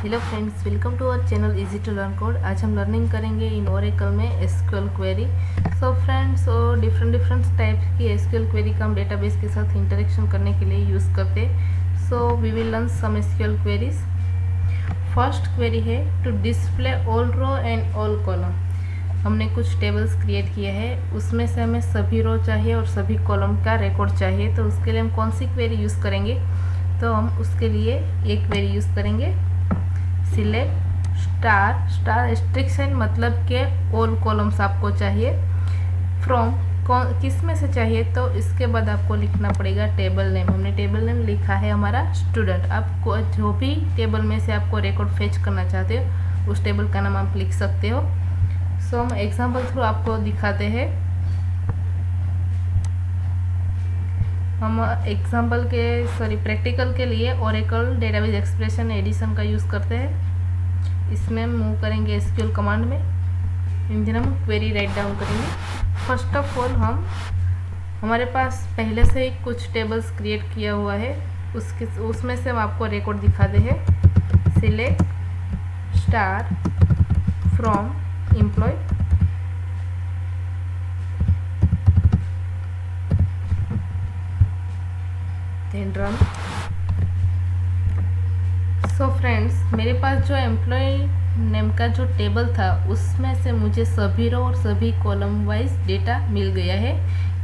Hello friends, welcome to our channel easy to learn code. आज हम learning करेंगे in Oracle में SQL query. So friends, different type की SQL query का हम डेटाबेस के साथ इंटरेक्शन करने के लिए यूज़ करते हैं। So we will learn some SQL queries. First query है to display all row and all column. हमने कुछ टेबल्स क्रिएट किए हैं, उसमें से हमें सभी रो चाहिए और सभी कॉलम का रिकॉर्ड चाहिए। तो उसके लिए हम कौन सी क्वेरी यूज़ करेंगे? तो हम उसके लिए एक क्वेरी यूज़ करेंगे, सिलेक्ट स्टार रिस्ट्रिक्शन, मतलब के ऑल कॉलम्स आपको चाहिए। फ्रॉम किस में से चाहिए? तो इसके बाद आपको लिखना पड़ेगा टेबल नेम। हमने टेबल नेम लिखा है हमारा स्टूडेंट। आपको जो भी टेबल में से आपको रिकॉर्ड फेच करना चाहते हो उस टेबल का नाम आप लिख सकते हो। सो हम एग्जाम्पल थ्रू आपको दिखाते हैं। हम एग्जाम्पल के प्रैक्टिकल के लिए ओरेकल डेटाबेस एक्सप्रेशन एडिशन का यूज़ करते हैं। इसमें हम मूव करेंगे एसक्यूएल कमांड में। इन दिन हम क्वेरी राइट डाउन करेंगे। फर्स्ट ऑफ ऑल हमारे पास पहले से ही कुछ टेबल्स क्रिएट किया हुआ है, उसमें से हम आपको रिकॉर्ड दिखाते हैं। Select star from employ, then run. So friends, मेरे पास जो एम्प्लॉय नेम का जो टेबल था उसमें से मुझे सभी रो और सभी कॉलम वाइज डेटा मिल गया है।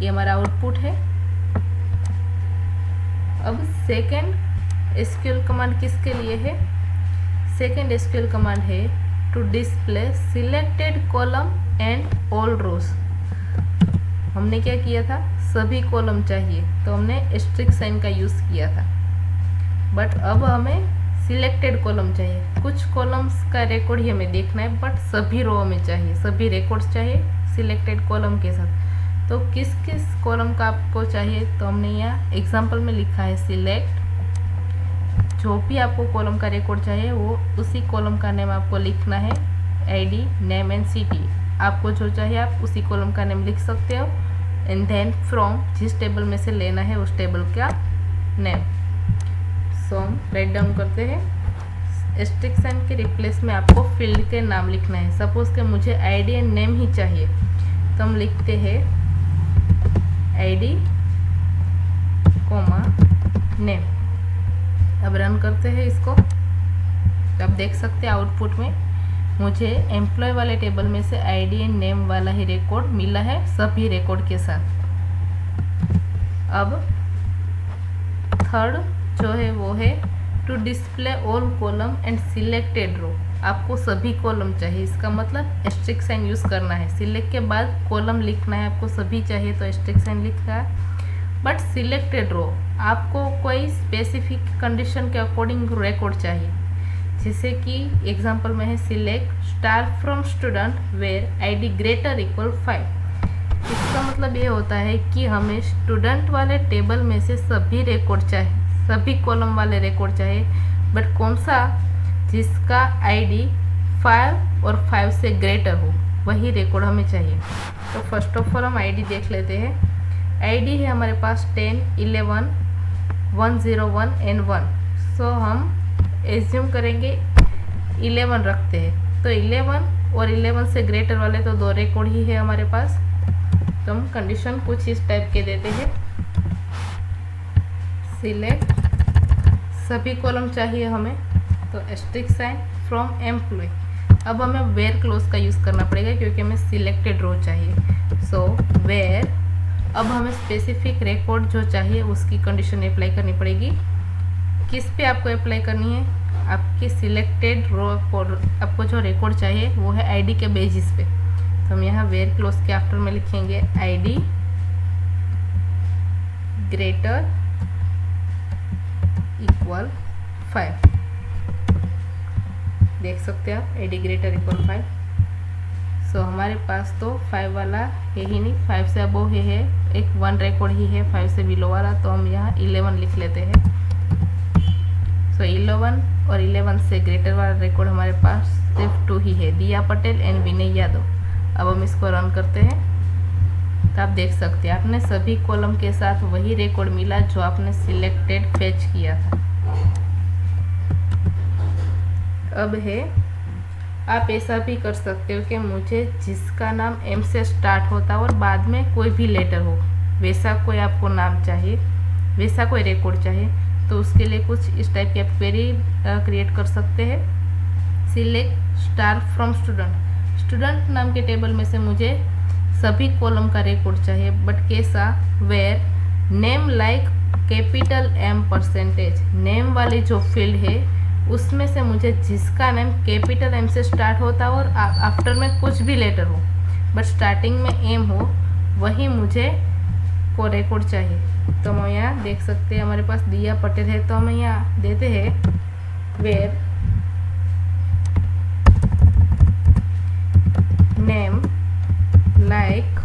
ये हमारा आउटपुट है। अब सेकेंड एसक्यूएल कमांड किसके लिए है? सेकेंड एसक्यूएल कमांड है to display selected column and all rows. हमने क्या किया था? सभी कॉलम चाहिए तो हमने एस्ट्रिक साइन का यूज़ किया था। बट अब हमें सिलेक्टेड कॉलम चाहिए। कुछ कॉलम्स का रिकॉर्ड ही हमें देखना है, बट सभी रो में चाहिए, सभी रिकॉर्ड्स चाहिए सिलेक्टेड कॉलम के साथ। तो किस किस कॉलम का आपको चाहिए? तो हमने यहाँ एग्जांपल में लिखा है सिलेक्ट। जो भी आपको कॉलम का रिकॉर्ड चाहिए वो उसी कॉलम का नेम आपको लिखना है। आईडी, नेम एंड सिटी, आपको जो चाहिए आप उसी कॉलम का नेम लिख सकते हो। एंड देन फ्रॉम, जिस टेबल में से लेना है उस टेबल का नेम। सो हम राइट डाउन करते हैं। एस्ट्रिक साइन के रिप्लेस में आपको फील्ड के नाम लिखना है। सपोज के मुझे आईडी एंड नेम ही चाहिए तो हम लिखते हैं आईडी कोमा नेम। अब रन करते हैं इसको। तो आप देख सकते हैं आउटपुट में मुझे एम्प्लॉय वाले टेबल में से आईडी एंड नेम वाला ही रिकॉर्ड मिला है, सभी रिकॉर्ड के साथ। अब थर्ड जो है वो है to display all column and selected row. आपको सभी कॉलम चाहिए, इसका मतलब एस्ट्रिक साइन यूज़ करना है। सिलेक्ट के बाद कॉलम लिखना है, आपको सभी चाहिए तो एस्ट्रिक साइन लिखा है। बट सिलेक्टेड रो आपको कोई स्पेसिफिक कंडीशन के अकॉर्डिंग रिकॉर्ड चाहिए। जैसे कि एग्जांपल में है select star from student where ID greater equal 5। इसका मतलब ये होता है कि हमें स्टूडेंट वाले टेबल में से सभी रिकॉर्ड चाहिए, सभी कॉलम वाले रिकॉर्ड चाहिए। बट कौन सा? जिसका आईडी 5 और 5 से ग्रेटर हो, वही रिकॉर्ड हमें चाहिए। तो फर्स्ट ऑफ ऑल हम आईडी देख लेते हैं। आईडी है हमारे पास 10, 11, 101 एंड 1। सो हम एज्यूम करेंगे 11 रखते हैं। तो 11 और 11 से ग्रेटर वाले तो दो रिकॉर्ड ही है हमारे पास। तो हम कंडीशन कुछ इस टाइप के देते हैं। सिलेक्ट, सभी कॉलम चाहिए हमें तो एस्ट्रिक साइन फ्रॉम एम्प्लॉय। अब हमें वेयर क्लोज का यूज़ करना पड़ेगा क्योंकि हमें सिलेक्टेड रो चाहिए। सो वेयर, अब हमें स्पेसिफिक रिकॉर्ड जो चाहिए उसकी कंडीशन अप्लाई करनी पड़ेगी। किस पे आपको अप्लाई करनी है? आपकी सिलेक्टेड रो पर आपको जो रिकॉर्ड चाहिए वो है आईडी के बेसिस पे। तो हम यहाँ वेयर क्लोज के आफ्टर में लिखेंगे आईडी ग्रेटर इक्वल 5। देख सकते हैं आप आईडी ग्रेटर इक्वल 5। सो हमारे पास तो 5 वाला है ही नहीं, 5 से अबोव है, एक 1 रिकॉर्ड ही है 5 से बिलो वाला। तो हम यहाँ 11 लिख लेते हैं। सो 11 और 11 से ग्रेटर वाला रिकॉर्ड हमारे पास सिर्फ 2 ही है, दिया पटेल एंड विनय यादव। अब हम इसको रन करते हैं तो आप देख सकते हैं आपने सभी कॉलम के साथ वही रिकॉर्ड मिला जो आपने सिलेक्टेड फेच किया था। अब है, आप ऐसा भी कर सकते हो कि मुझे जिसका नाम एम से स्टार्ट होता है और बाद में कोई भी लेटर हो, वैसा कोई आपको नाम चाहिए, वैसा कोई रिकॉर्ड चाहिए, तो उसके लिए कुछ इस टाइप की आप क्वेरी क्रिएट कर सकते हैं। Select star from student. Student नाम के टेबल में से मुझे सभी कॉलम का रिकॉर्ड चाहिए, बट कैसा? Where name like capital M %। Name वाली जो फील्ड है उसमें से मुझे जिसका नेम कैपिटल M से स्टार्ट होता हो और आफ्टर में कुछ भी लेटर हो, बट स्टार्टिंग में M हो, वही मुझे को रिकॉर्ड चाहिए। तो हम यहाँ देख सकते हैं हमारे पास दिया पटेल है, तो हम यहाँ देते हैं वेयर नेम लाइक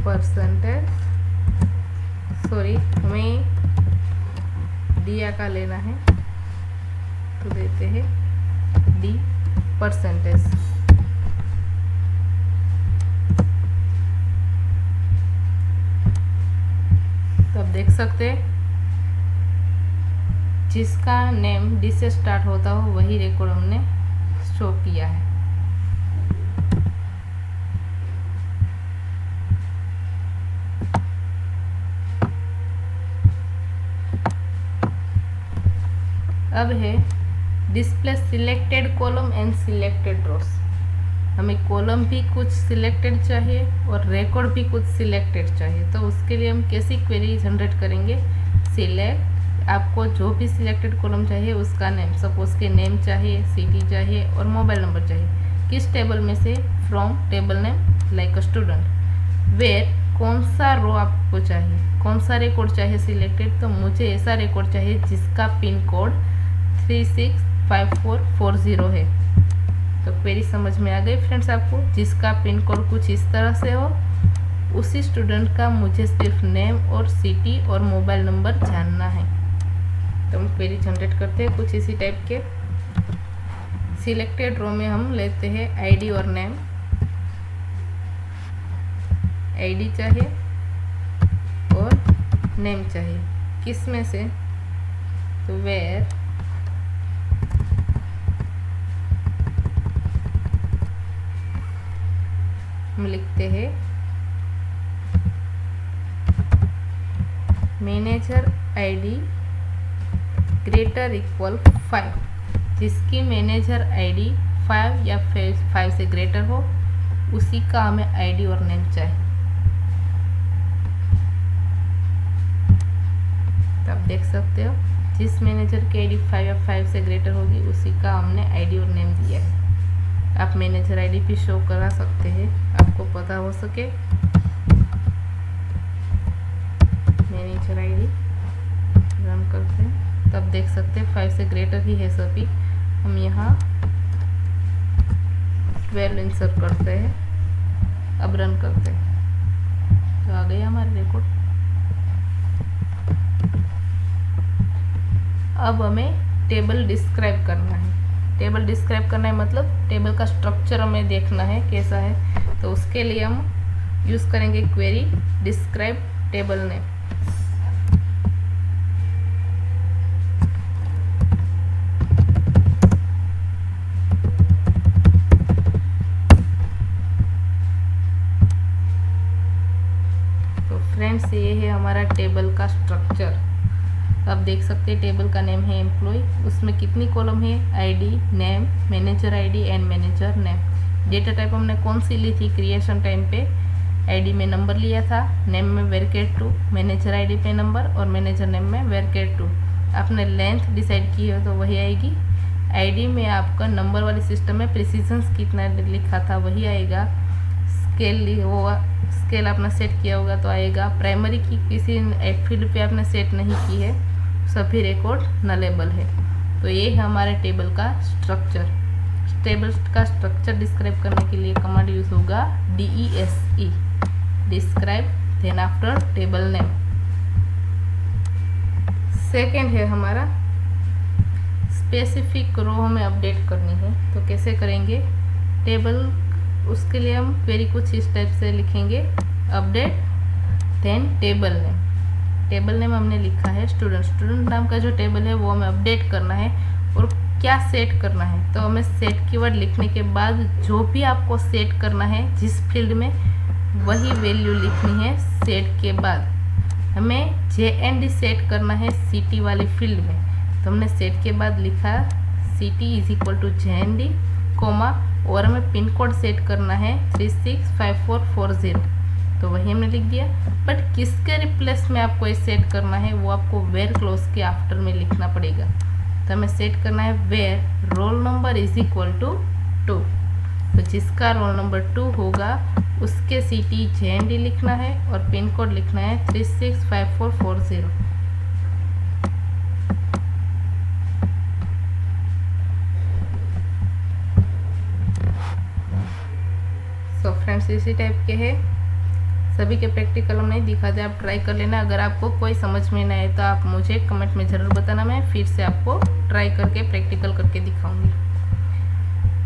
%। सॉरी, हमें दिया का लेना है तो देते हैं D %। तो आप देख सकते हैं जिसका नेम D से स्टार्ट होता हो वही रिकॉर्ड हमने शो किया है। अब है display selected column and selected rows. हमें कॉलम भी कुछ सिलेक्टेड चाहिए और रिकॉर्ड भी कुछ सिलेक्टेड चाहिए, तो उसके लिए हम कैसी क्वेरी जनरेट करेंगे? सिलेक्ट, आपको जो भी सिलेक्टेड कॉलम चाहिए उसका नेम, सपोज के नेम चाहिए, सिटी चाहिए और मोबाइल नंबर चाहिए। किस टेबल में से? From table name like a student. Where, कौन सा रो आपको चाहिए, कौन सा रिकॉर्ड चाहिए सिलेक्टेड? तो मुझे ऐसा रिकॉर्ड चाहिए जिसका पिन कोड 365440 है। तो क्वेरी समझ में आ गई फ्रेंड्स आपको? जिसका पिन कोड कुछ इस तरह से हो, उसी स्टूडेंट का मुझे सिर्फ नेम और सिटी और मोबाइल नंबर जानना है। तो हम क्वेरी जनरेट करते हैं कुछ इसी टाइप के। सिलेक्टेड रो में हम लेते हैं आईडी और नेम। आईडी चाहिए और नेम चाहिए, किस में से? तो वेयर हम लिखते हैं मैनेजर आईडी ग्रेटर इक्वल 5। जिसकी मैनेजर आईडी 5 या 5 से ग्रेटर हो, उसी का हमें आईडी और नेम चाहिए। तो आप देख सकते हो जिस मैनेजर की आईडी 5 या 5 से ग्रेटर होगी उसी का हमने आईडी और नेम दिया है। आप मैनेजर आईडी भी शो करा सकते हैं, आपको पता हो सके। मैनेजर आईडी रन करते हैं, तब देख सकते हैं 5 से ग्रेटर ही है सभी। हम यहाँ 12 इंसर्ट करते हैं, अब रन करते हैं, तो आ गया हमारे रिकॉर्ड। अब हमें टेबल डिस्क्राइब करना है। टेबल डिस्क्राइब करना है मतलब टेबल का स्ट्रक्चर हमें देखना है कैसा है, तो उसके लिए हम यूज़ करेंगे क्वेरी डिस्क्राइब टेबल नेम। तो फ्रेंड्स ये है हमारा टेबल का स्ट्रक्चर। आप देख सकते हैं टेबल का नेम है एम्प्लॉय, उसमें कितनी कॉलम है? ID, name, manager ID and manager name. Data type हमने कौन सी ली थी क्रिएशन टाइम पे? आईडी में नंबर लिया था, नेम में वेरकेट 2, मैनेजर आईडी पे नंबर और मैनेजर नेम में वेरकेट 2। आपने लेंथ डिसाइड की हो तो वही आएगी। आईडी में आपका नंबर वाले सिस्टम में प्रिसीजन्स कितना लिखा था वही आएगा। स्केल होगा, स्केल आपने सेट किया होगा तो आएगा। प्राइमरी की किसी फील्ड पे आपने सेट नहीं की है, सभी रिकॉर्ड नलेबल है। तो ये है हमारे टेबल का स्ट्रक्चर। टेबल का स्ट्रक्चर डिस्क्राइब करने के लिए कमांड यूज होगा DESE, describe, then after table name. Second है हमारा स्पेसिफिक रो हमें अपडेट करनी है, तो कैसे करेंगे? टेबल, उसके लिए हम क्वेरी कुछ इस टाइप से लिखेंगे, update then table name. Table name हमने लिखा है स्टूडेंट। स्टूडेंट नाम का जो टेबल है वो हमें अपडेट करना है और क्या सेट करना है, तो हमें सेट कीवर्ड लिखने के बाद जो भी आपको सेट करना है जिस फील्ड में, वही वैल्यू लिखनी है। सेट के बाद हमें JND सेट करना है सिटी वाली फील्ड में, तो हमने सेट के बाद लिखा city is equal to JND comma, और हमें पिन कोड सेट करना है 365440, तो वही हमने लिख दिया। बट किसके रिप्लेस में आपको ये सेट करना है वो आपको वेयर क्लोज के आफ्टर में लिखना पड़ेगा। तो हमें सेट करना है where roll number is equal to 2, तो जिसका रोल नंबर 2 होगा उसके सिटी JND लिखना है और पिन कोड लिखना है 365440। सो फ्रेंड्स इसी टाइप के है, सभी के प्रैक्टिकल हम नहीं दिखाते, आप ट्राई कर लेना। अगर आपको कोई समझ में ना आए तो आप मुझे कमेंट में ज़रूर बताना, मैं फिर से आपको ट्राई करके प्रैक्टिकल करके दिखाऊंगी।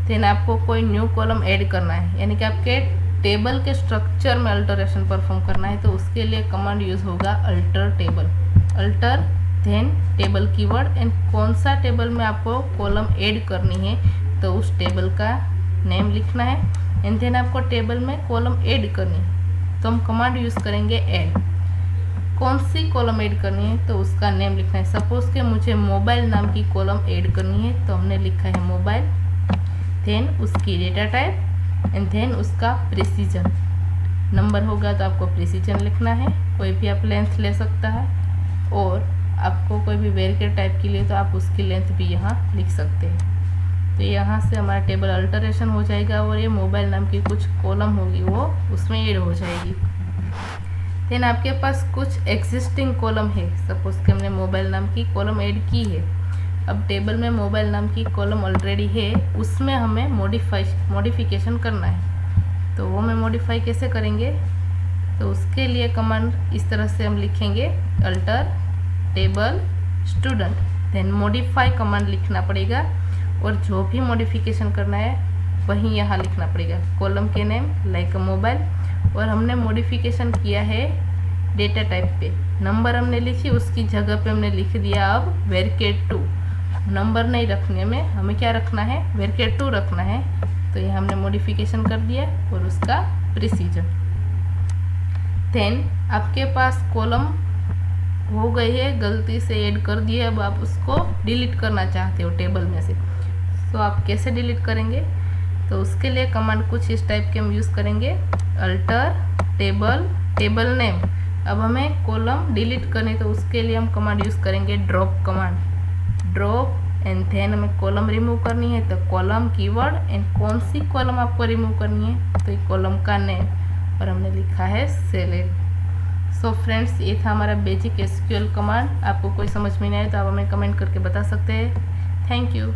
देन आपको कोई न्यू कॉलम ऐड करना है, यानी कि आपके टेबल के स्ट्रक्चर में अल्टरेशन परफॉर्म करना है, तो उसके लिए कमांड यूज़ होगा alter table. Alter then table keyword and कौन सा टेबल में आपको कॉलम ऐड करनी है तो उस टेबल का नेम लिखना है। एंड देन आपको टेबल में कॉलम ऐड करनी है तो हम कमांड यूज़ करेंगे ऐड। कौन सी कॉलम ऐड करनी है तो उसका नेम लिखना है। सपोज के मुझे मोबाइल नाम की कॉलम ऐड करनी है तो हमने लिखा है मोबाइल, देन उसकी डेटा टाइप एंड देन उसका प्रिसीजन। नंबर होगा तो आपको प्रिसीजन लिखना है, कोई भी आप लेंथ ले सकता है, और आपको कोई भी वेरिएबल टाइप के लिए तो आप उसकी लेंथ भी यहाँ लिख सकते हैं। तो यहाँ से हमारा टेबल अल्टरेशन हो जाएगा और ये मोबाइल नाम की कुछ कॉलम होगी वो उसमें ऐड हो जाएगी। देन आपके पास कुछ एग्जिस्टिंग कॉलम है, सपोज कि हमने मोबाइल नाम की कॉलम ऐड की है। अब टेबल में मोबाइल नाम की कॉलम ऑलरेडी है, उसमें हमें मॉडिफिकेशन करना है, तो वो मैं मॉडिफाई कैसे करेंगे, तो उसके लिए कमांड इस तरह से हम लिखेंगे alter table student, then modify command लिखना पड़ेगा और जो भी मॉडिफिकेशन करना है वही यहाँ लिखना पड़ेगा। कॉलम के नेम लाइक मोबाइल, और हमने मॉडिफिकेशन किया है डेटा टाइप पे, नंबर हमने लिखी उसकी जगह पे हमने लिख दिया अब वेरिएबल 2। नंबर नहीं रखने में हमें क्या रखना है, वेरिएबल 2 रखना है, तो यहाँ हमने मॉडिफिकेशन कर दिया और उसका प्रिसीजन। देन आपके पास कॉलम हो गई है, गलती से ऐड कर दिए, अब आप उसको डिलीट करना चाहते हो टेबल में से, तो आप कैसे डिलीट करेंगे, तो उसके लिए कमांड कुछ इस टाइप के हम यूज़ करेंगे अल्टर टेबल नेम। अब हमें कॉलम डिलीट करनी तो उसके लिए हम कमांड यूज़ करेंगे drop command, drop and then हमें कॉलम रिमूव करनी है तो कॉलम कीवर्ड एंड कौन सी कॉलम आपको रिमूव करनी है तो ये कॉलम का नेम, और हमने लिखा है सेलेक्ट। सो फ्रेंड्स ये था हमारा बेसिक SQL कमांड। आपको कोई समझ में नहीं आए तो आप हमें कमेंट करके बता सकते हैं। Thank you.